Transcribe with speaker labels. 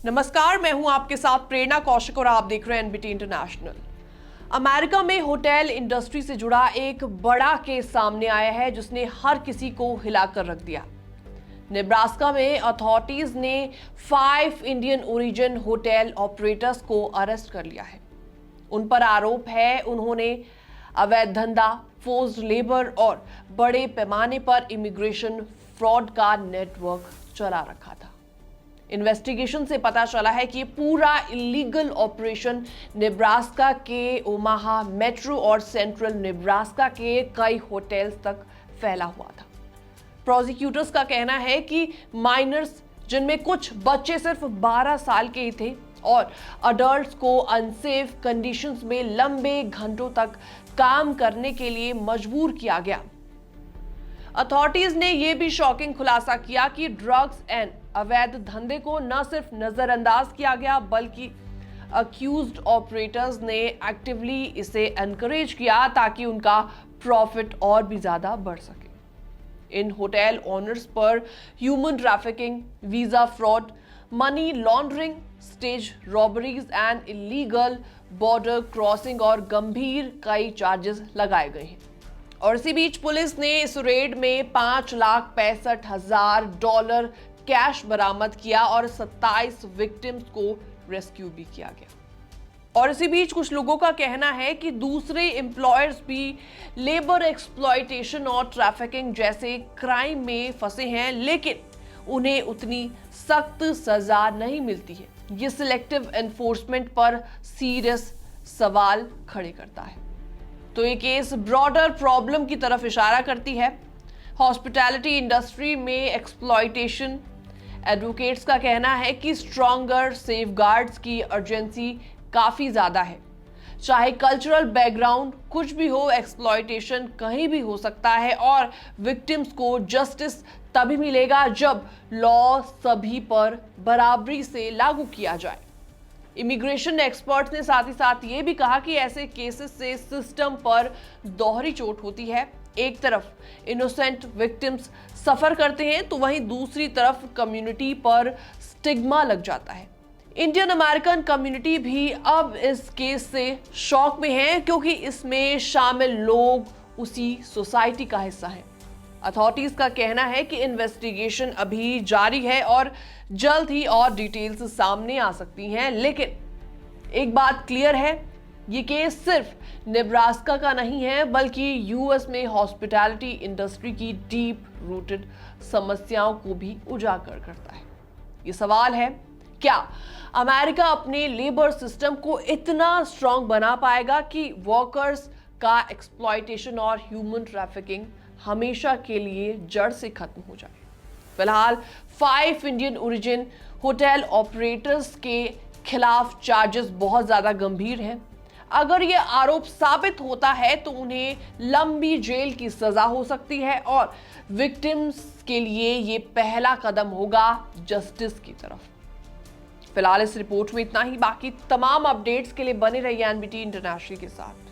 Speaker 1: नमस्कार, मैं हूं आपके साथ प्रेरणा कौशिक और आप देख रहे हैं एनबीटी इंटरनेशनल। अमेरिका में होटल इंडस्ट्री से जुड़ा एक बड़ा केस सामने आया है जिसने हर किसी को हिलाकर रख दिया। नेब्रास्का में अथॉरिटीज ने 5 इंडियन ओरिजिन होटल ऑपरेटर्स को अरेस्ट कर लिया है। उन पर आरोप है उन्होंने अवैध धंधा, फोर्स्ड लेबर और बड़े पैमाने पर इमिग्रेशन फ्रॉड का नेटवर्क चला रखा था। इन्वेस्टिगेशन से पता चला है कि पूरा इलीगल ऑपरेशन नेब्रास्का के ओमाहा मेट्रो और सेंट्रल नेब्रास्का के कई होटल्स तक फैला हुआ था। प्रोसिक्यूटर्स का कहना है कि माइनर्स, जिनमें कुछ बच्चे सिर्फ 12 साल के ही थे, और अडल्ट्स को अनसेफ कंडीशंस में लंबे घंटों तक काम करने के लिए मजबूर किया गया। अथॉरिटीज ने यह भी शॉकिंग खुलासा किया कि ड्रग्स एंड अवैध धंधे को न सिर्फ नजरअंदाज किया गया बल्कि अक्यूज्ड ऑपरेटर्स ने एक्टिवली इसे एनकरेज किया ताकि उनका प्रॉफिट और भी ज्यादा बढ़ सके। इन होटल ओनर्स पर human trafficking, visa fraud, money laundering, stage robberies and illegal border crossing और गंभीर कई चार्जेस लगाए गए हैं। और इसी बीच पुलिस ने इस रेड में $5,65,000 कैश बरामद किया और 27 विक्टिम्स को रेस्क्यू भी किया गया। और इसी बीच कुछ लोगों का कहना है कि दूसरे एम्प्लॉयर्स भी लेबर एक्सप्लॉयटेशन और ट्रैफिकिंग जैसे क्राइम में फंसे हैं, लेकिन उन्हें उतनी सख्त सजा नहीं मिलती है। ये सिलेक्टिव एनफोर्समेंट पर सीरियस सवाल खड़े करता है। तो ये केस ब्रॉडर प्रॉब्लम की तरफ इशारा करती है। हॉस्पिटैलिटी इंडस्ट्री में एक्सप्लॉयटेशन। एडवोकेट्स का कहना है कि स्ट्रॉन्गर सेफगार्ड्स की अर्जेंसी काफी ज्यादा है। चाहे कल्चरल बैकग्राउंड कुछ भी हो, एक्सप्लॉयटेशन कहीं भी हो सकता है और विक्टिम्स को जस्टिस तभी मिलेगा जब लॉ सभी पर बराबरी से लागू किया जाए। इमिग्रेशन एक्सपर्ट्स ने साथ ही साथ ये भी कहा कि ऐसे केसेस से सिस्टम पर दोहरी चोट होती है। एक तरफ इनोसेंट विक्टिम्स सफर करते हैं तो वहीं दूसरी तरफ कम्युनिटी पर स्टिग्मा लग जाता है। इंडियन अमेरिकन कम्युनिटी भी अब इस केस से शॉक में है क्योंकि इसमें शामिल लोग उसी सोसाइटी का हिस्सा है। अथॉरिटीज का कहना है कि इन्वेस्टिगेशन अभी जारी है और जल्द ही और डिटेल्स सामने आ सकती हैं, लेकिन एक बात क्लियर है, ये केस सिर्फ नेब्रास्का का नहीं है बल्कि यूएस में हॉस्पिटैलिटी इंडस्ट्री की डीप रूटेड समस्याओं को भी उजागर करता है। ये सवाल है, क्या अमेरिका अपने लेबर सिस्टम को इतना स्ट्रांग बना पाएगा कि वर्कर्स का एक्सप्लॉयटेशन और ह्यूमन ट्रैफिकिंग हमेशा के लिए जड़ से खत्म हो जाए? फिलहाल 5 इंडियन ओरिजिन होटल ऑपरेटर्स के खिलाफ चार्जेस बहुत ज्यादा गंभीर हैं। अगर यह आरोप साबित होता है तो उन्हें लंबी जेल की सजा हो सकती है और विक्टिम्स के लिए यह पहला कदम होगा जस्टिस की तरफ। फिलहाल इस रिपोर्ट में इतना ही। बाकी तमाम अपडेट्स के लिए बने रहिए एनबीटी इंटरनेशनल के साथ।